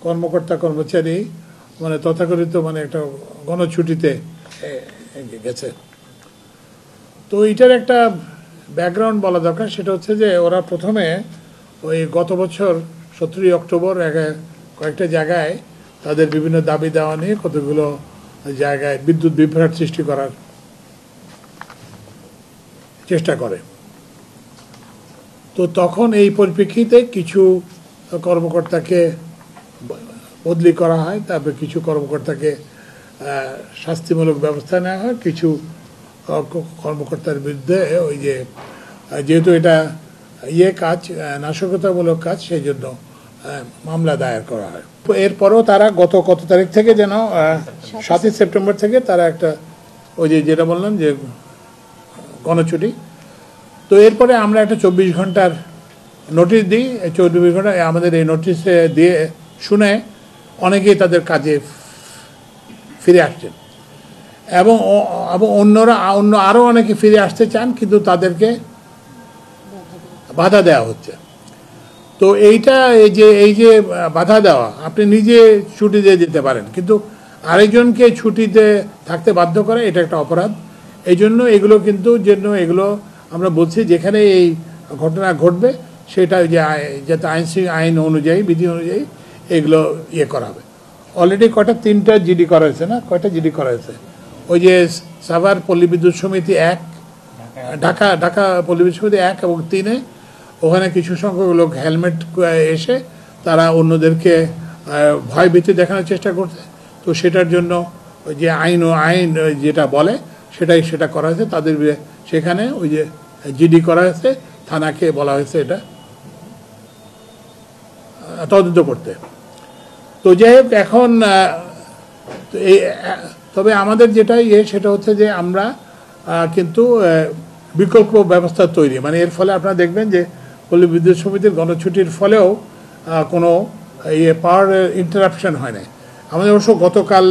কর্মকর্তা কর্মচারী মানে তথাকথিত মানে একটা গণছুটিতে গেছে। তো এটার একটা ব্যাকগ্রাউন্ড বলা দরকার, সেটা হচ্ছে যে ওরা প্রথমে ওই গত বছর 17 অক্টোবর কয়েকটা জায়গায় তাদের বিভিন্ন দাবি দেওয়া নিয়ে কতগুলো জায়গায় বিদ্যুৎ বিভ্রাট সৃষ্টি করার চেষ্টা করে। তো তখন এই পরিপ্রেক্ষিতে কিছু কর্মকর্তাকে বদলি করা হয়, তারপরে কিছু কর্মকর্তাকে শাস্তিমূলক ব্যবস্থা নেওয়া হয়, কিছু কর্মকর্তার বিরুদ্ধে ওই যেহেতু এটা কাজ নাশকতামূলক কাজ, সেই জন্য মামলা দায়ের করা হয়। এরপরেও তারা কত তারিখ থেকে যেন 7ই সেপ্টেম্বর থেকে তারা একটা ওই যেটা বললাম যে গণছুটি। তো এরপরে আমরা একটা 24 ঘন্টার নোটিশ দিই। 24 ঘন্টা আমাদের এই নোটিশে দিয়ে শুনে অনেকেই তাদের কাজে ফিরে আসছেন এবং অন্য আরও অনেকে ফিরে আসতে চান, কিন্তু তাদেরকে বাধা দেওয়া হচ্ছে। তো এই যে বাধা দেওয়া, আপনি নিজে ছুটি দিয়ে যেতে পারেন, কিন্তু আরেকজনকে ছুটিতে থাকতে বাধ্য করা এটা একটা অপরাধ। এই জন্য এগুলো এগুলো আমরা বলছি যেখানে এই ঘটনা ঘটবে সেটা যাতে আইন অনুযায়ী বিধি অনুযায়ী এগুলো করা হবে। অলরেডি 3টা জিডি করা হয়েছে, না কয়টা জিডি করা হয়েছে? ওই যে সাভার পল্লী বিদ্যুৎ সমিতি 1, ঢাকা পল্লী বিদ্যুৎ সমিতি 1 এবং 3-এ ওখানে কিছু সংখ্যক লোক হেলমেট এসে তারা অন্যদেরকে ভয় ভীতি দেখানোর চেষ্টা করছে। তো সেটার জন্য ওই যে আইন যেটা বলে সেটা করা হয়েছে। তাদের সেখানে ওই যে জিডি করা হয়েছে, থানাকে বলা হয়েছে এটা তদন্ত করতে। তো যাই হোক, এখন তবে আমাদের যেটা সেটা হচ্ছে যে আমরা কিন্তু বিকল্প ব্যবস্থা তৈরি, মানে এর ফলে আপনারা দেখবেন যে পল্লী বিদ্যুৎ সমিতির গণছুটির ফলেও কোনো পাওয়ার ইন্টারাপশন হয় না। আমাদের অবশ্য গতকাল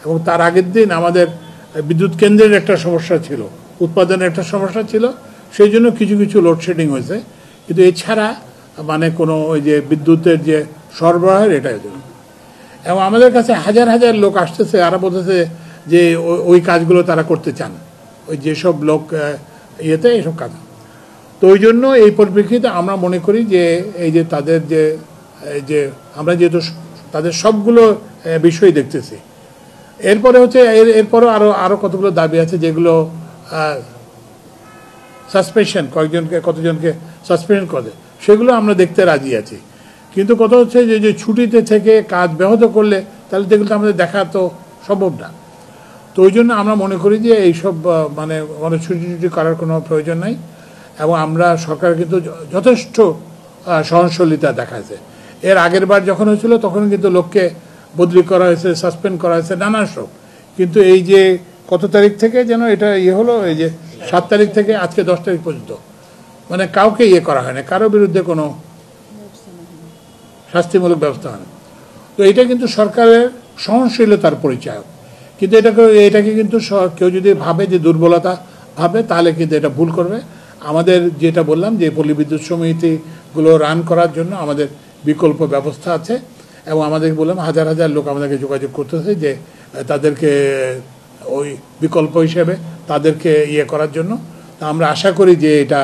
এবং তার আগের দিন আমাদের বিদ্যুৎ কেন্দ্রের একটা সমস্যা ছিল, উৎপাদনের একটা সমস্যা ছিল, সেই জন্য কিছু লোডশেডিং হয়েছে। কিন্তু এছাড়া মানে কোনো ওই যে বিদ্যুতের যে সরবরাহের এটাই জন্য। এবং আমাদের কাছে হাজার হাজার লোক আসতেছে, আর বলতেছে যে ওই কাজগুলো তারা করতে চান, ওই যেসব লোক এইসব কাজ। তো ওই জন্য এই পরিপ্রেক্ষিতে আমরা মনে করি যে এই যে তাদের যে আমরা যেহেতু তাদের সবগুলো বিষয় দেখতেছি, এরপরে হচ্ছে এরপরও আরও কতগুলো দাবি আছে যেগুলো সাসপেনশন, কতজনকে সাসপেন্ড করে, সেগুলো আমরা দেখতে রাজি আছি। কিন্তু কথা হচ্ছে যে ছুটিতে থেকে কাজ ব্যাহত করলে তাহলে যেগুলো আমাদের দেখা তো সম্ভব না। তো ওই জন্য আমরা মনে করি যে এইসব মানে ছুটি করার কোনো প্রয়োজন নাই। এবং আমরা সরকার কিন্তু যথেষ্ট সহনশীলতা দেখাচ্ছে। এর আগের বার যখন হয়েছিল তখন কিন্তু লোককে বদলি করা হয়েছে, সাসপেন্ড করা হয়েছে, নানা সব। কিন্তু এই যে কত তারিখ থেকে যেন এটা হলো, এই যে 7 তারিখ থেকে আজকে 10 তারিখ পর্যন্ত মানে কাউকে করা হয় না, কারো বিরুদ্ধে কোনো শাস্তিমূলক ব্যবস্থা হয় না। তো এটা কিন্তু সরকারের সহনশীলতার পরিচয়। কিন্তু এটাকে কিন্তু কেউ যদি ভাবে যে দুর্বলতা ভাবে, তাহলে কিন্তু এটা ভুল করবে। আমাদের যেটা বললাম যে পল্লী বিদ্যুৎ সমিতিগুলো রান করার জন্য আমাদের বিকল্প ব্যবস্থা আছে, এবং আমাদের বললাম হাজার হাজার লোক আমাদেরকে যোগাযোগ করতেছে যে তাদেরকে ওই বিকল্প হিসেবে তাদেরকে করার জন্য। তা আমরা আশা করি যে এটা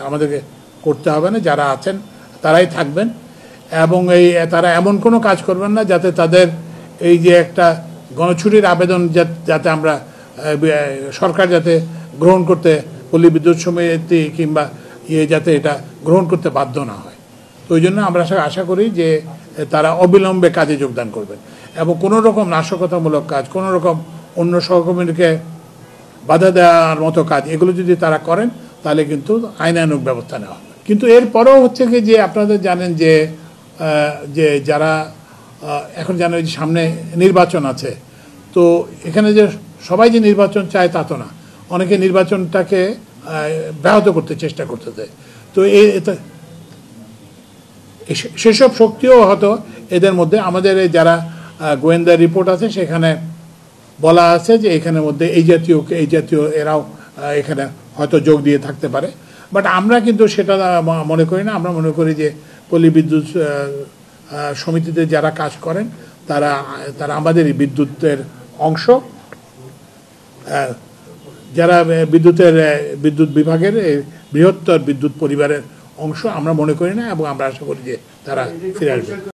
আমাদেরকে করতে হবে না, যারা আছেন তারাই থাকবেন, এবং তারা এমন কোনো কাজ করবেন না যাতে তাদের এই যে একটা গণছুটির আবেদন যাতে আমরা সরকার যাতে গ্রহণ করতে, পল্লী বিদ্যুৎ সমিতি কিংবা যাতে এটা গ্রহণ করতে বাধ্য না হয়। তো ওই জন্য আমরা আশা করি যে তারা অবিলম্বে কাজে যোগদান করবেন, এবং কোনো রকম নাশকতামূলক কাজ, কোনো রকম অন্য সহকর্মীকে বাধা দেওয়ার মতো কাজ, এগুলো যদি তারা করেন তাহলে কিন্তু আইনানুগ ব্যবস্থা নেওয়া হবে। কিন্তু এরপরেও হচ্ছে কি যে আপনাদের জানেন যে যারা এখন জানেন যে সামনে নির্বাচন আছে, তো এখানে যে সবাই যে নির্বাচন চায় তা তো না, অনেকে নির্বাচনটাকে ব্যাহত করতে চেষ্টা করতেছে। তো সেসব শক্তিও হয়তো এদের মধ্যে, আমাদের যারা গোয়েন্দা রিপোর্ট আছে সেখানে বলা আছে যে এখানের মধ্যে এই জাতীয় এরাও এখানে হয়তো যোগ দিয়ে থাকতে পারে। বাট আমরা কিন্তু সেটা মনে করি না। আমরা মনে করি যে পল্লী বিদ্যুৎ সমিতিতে যারা কাজ করেন তারা তারা আমাদের এই বিদ্যুতের অংশ। যারা বিদ্যুৎ বিভাগের বৃহত্তর বিদ্যুৎ পরিবারের অংশ আমরা মনে করি না, এবং আমরা আশা করি যে তারা ফিরে আসবে।